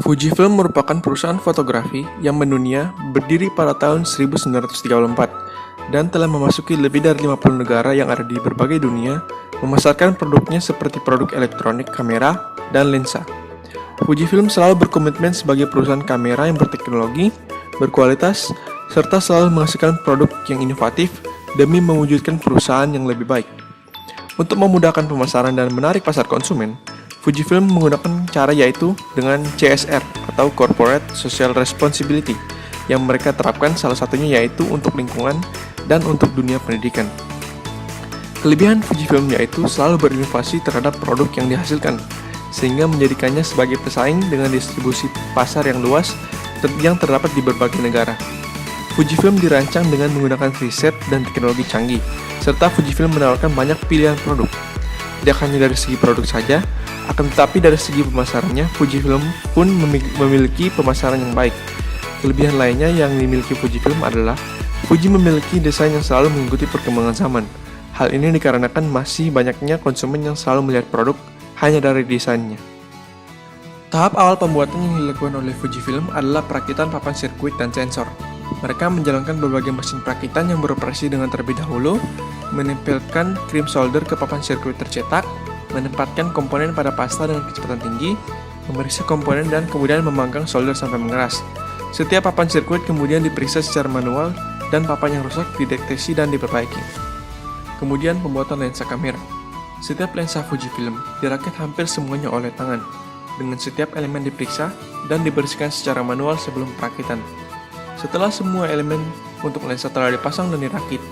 Fujifilm merupakan perusahaan fotografi yang mendunia berdiri pada tahun 1934 dan telah memasuki lebih dari 50 negara yang ada di berbagai dunia, memasarkan produknya seperti produk elektronik, kamera, dan lensa. Fujifilm selalu berkomitmen sebagai perusahaan kamera yang berteknologi, berkualitas, serta selalu menghasilkan produk yang inovatif demi mewujudkan perusahaan yang lebih baik. Untuk memudahkan pemasaran dan menarik pasar konsumen, Fujifilm menggunakan cara yaitu dengan CSR atau Corporate Social Responsibility yang mereka terapkan, salah satunya yaitu untuk lingkungan dan untuk dunia pendidikan. Kelebihan Fujifilm yaitu selalu berinovasi terhadap produk yang dihasilkan, sehingga menjadikannya sebagai pesaing dengan distribusi pasar yang luas yang terdapat di berbagai negara. Fujifilm dirancang dengan menggunakan riset dan teknologi canggih, serta Fujifilm menawarkan banyak pilihan produk. Tidak hanya dari segi produk saja, akan tetapi dari segi pemasarannya, Fujifilm pun memiliki pemasaran yang baik. Kelebihan lainnya yang dimiliki Fujifilm adalah Fuji memiliki desain yang selalu mengikuti perkembangan zaman. Hal ini dikarenakan masih banyaknya konsumen yang selalu melihat produk hanya dari desainnya. Tahap awal pembuatan yang dilakukan oleh Fujifilm adalah perakitan papan sirkuit dan sensor. Mereka menjalankan berbagai mesin perakitan yang beroperasi dengan terlebih dahulu, menempelkan krim solder ke papan sirkuit tercetak, menempatkan komponen pada pasta dengan kecepatan tinggi, memeriksa komponen dan kemudian memanggang solder sampai mengeras. Setiap papan sirkuit kemudian diperiksa secara manual dan papan yang rusak dideteksi dan diperbaiki. Kemudian pembuatan lensa kamera. Setiap lensa Fujifilm dirakit hampir semuanya oleh tangan, dengan setiap elemen diperiksa dan dibersihkan secara manual sebelum perakitan. Setelah semua elemen untuk lensa telah dipasang dan dirakit,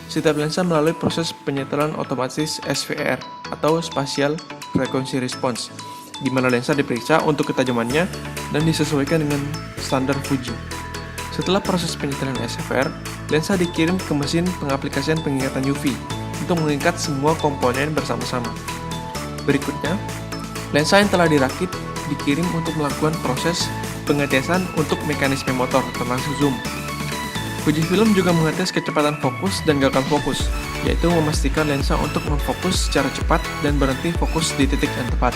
setiap lensa melalui proses penyetelan otomatis SVR atau Spatial Frequency Response, di mana lensa diperiksa untuk ketajamannya dan disesuaikan dengan standar Fuji. Setelah proses penyetelan SVR, lensa dikirim ke mesin pengaplikasian pengingatan UV untuk mengikat semua komponen bersama-sama. Berikutnya, lensa yang telah dirakit dikirim untuk melakukan proses pengetesan untuk mekanisme motor, termasuk zoom. Fujifilm juga mengetes kecepatan fokus dan gagal fokus, yaitu memastikan lensa untuk memfokus secara cepat dan berhenti fokus di titik yang tepat.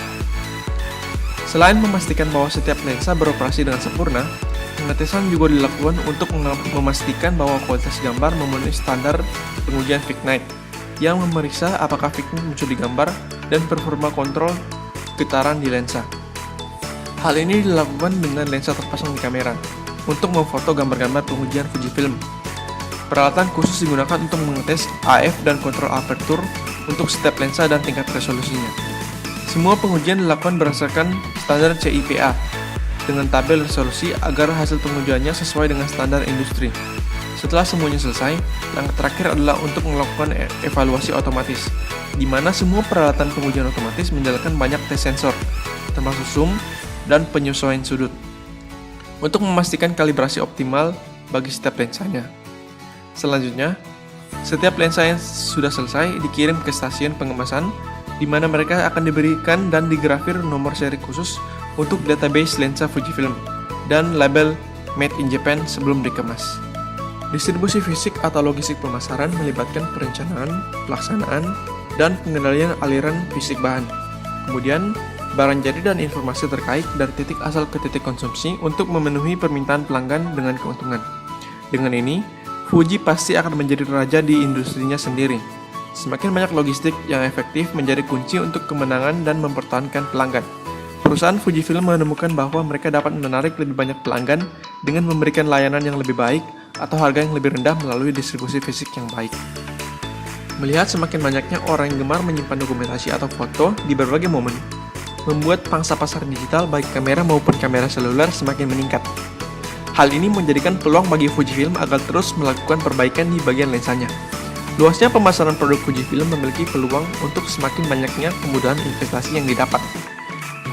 Selain memastikan bahwa setiap lensa beroperasi dengan sempurna, pengetesan juga dilakukan untuk memastikan bahwa kualitas gambar memenuhi standar pengujian Vignite, yang memeriksa apakah Vignite muncul di gambar dan performa kontrol getaran di lensa. Hal ini dilakukan dengan lensa terpasang di kamera untuk memfoto gambar-gambar pengujian Fujifilm. Peralatan khusus digunakan untuk mengetes AF dan kontrol aperture untuk setiap lensa dan tingkat resolusinya. Semua pengujian dilakukan berdasarkan standar CIPA dengan tabel resolusi agar hasil pengujiannya sesuai dengan standar industri. Setelah semuanya selesai, langkah terakhir adalah untuk melakukan evaluasi otomatis, di mana semua peralatan pengujian otomatis menjalankan banyak tes sensor, termasuk zoom dan penyesuaian sudut, untuk memastikan kalibrasi optimal bagi setiap lensanya. Selanjutnya, setiap lensa yang sudah selesai dikirim ke stasiun pengemasan, di mana mereka akan diberikan dan digrafir nomor seri khusus untuk database lensa Fujifilm dan label Made in Japan sebelum dikemas. Distribusi fisik atau logistik pemasaran melibatkan perencanaan, pelaksanaan, dan pengendalian aliran fisik bahan. Kemudian, barang jadi dan informasi terkait dari titik asal ke titik konsumsi untuk memenuhi permintaan pelanggan dengan keuntungan. Dengan ini, Fuji pasti akan menjadi raja di industrinya sendiri. Semakin banyak logistik yang efektif menjadi kunci untuk kemenangan dan mempertahankan pelanggan. Perusahaan Fujifilm menemukan bahwa mereka dapat menarik lebih banyak pelanggan dengan memberikan layanan yang lebih baik atau harga yang lebih rendah melalui distribusi fisik yang baik. Melihat semakin banyaknya orang yang gemar menyimpan dokumentasi atau foto di berbagai momen, membuat pangsa pasar digital baik kamera maupun kamera seluler semakin meningkat. Hal ini menjadikan peluang bagi Fujifilm agar terus melakukan perbaikan di bagian lensanya. Luasnya pemasaran produk Fujifilm memiliki peluang untuk semakin banyaknya kemudahan investasi yang didapat.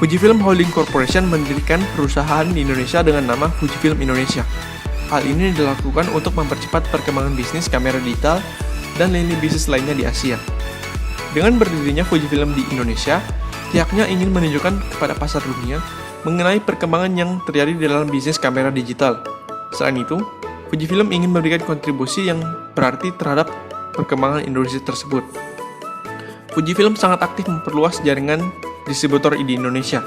Fujifilm Holding Corporation mendirikan perusahaan di Indonesia dengan nama Fujifilm Indonesia. Hal ini dilakukan untuk mempercepat perkembangan bisnis kamera digital dan lini bisnis lainnya di Asia. Dengan berdirinya Fujifilm di Indonesia, pihaknya ingin menunjukkan kepada pasar dunia mengenai perkembangan yang terjadi di dalam bisnis kamera digital. Selain itu, Fujifilm ingin memberikan kontribusi yang berarti terhadap perkembangan industri tersebut. Fujifilm sangat aktif memperluas jaringan distributor di Indonesia.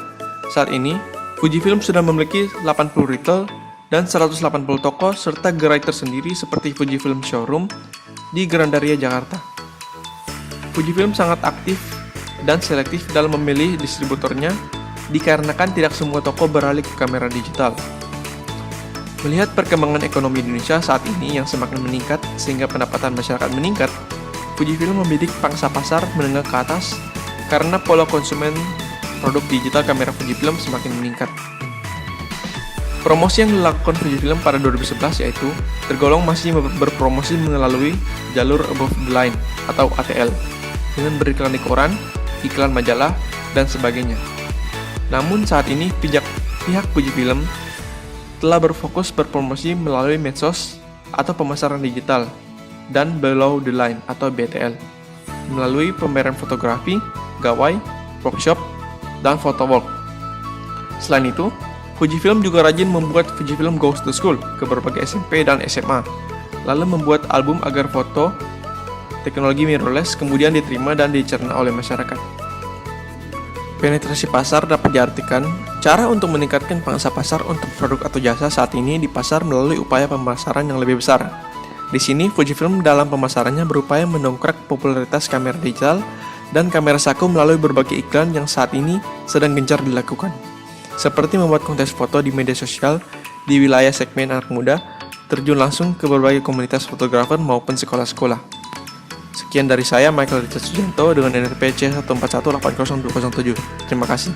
Saat ini, Fujifilm sudah memiliki 80 retail dan 180 toko serta gerai tersendiri seperti Fujifilm Showroom di Gandaria, Jakarta. Fujifilm sangat aktif dan selektif dalam memilih distributornya dikarenakan tidak semua toko beralih ke kamera digital. Melihat perkembangan ekonomi Indonesia saat ini yang semakin meningkat sehingga pendapatan masyarakat meningkat, Fujifilm membidik pangsa pasar menengah ke atas karena pola konsumen produk digital kamera Fujifilm semakin meningkat. Promosi yang dilakukan Fujifilm pada 2011 yaitu tergolong masih berpromosi melalui jalur above the line atau ATL dengan beriklan di koran, iklan majalah, dan sebagainya. Namun saat ini pihak Fujifilm telah berfokus berpromosi melalui medsos atau pemasaran digital dan below the line atau BTL melalui pameran fotografi, gawai, workshop, dan photowalk. Selain itu, Fujifilm juga rajin membuat Fujifilm Goes to School ke berbagai SMP dan SMA, lalu membuat album agar foto teknologi mirrorless kemudian diterima dan dicerna oleh masyarakat. Penetrasi pasar dapat diartikan cara untuk meningkatkan pangsa pasar untuk produk atau jasa saat ini di pasar melalui upaya pemasaran yang lebih besar. Di sini, Fujifilm dalam pemasarannya berupaya mendongkrak popularitas kamera digital dan kamera saku melalui berbagai iklan yang saat ini sedang gencar dilakukan. Seperti membuat kontes foto di media sosial di wilayah segmen anak muda, terjun langsung ke berbagai komunitas fotografer maupun sekolah-sekolah. Sekian dari saya, Michael Richard Sujanto dengan NRP C14180207. Terima kasih.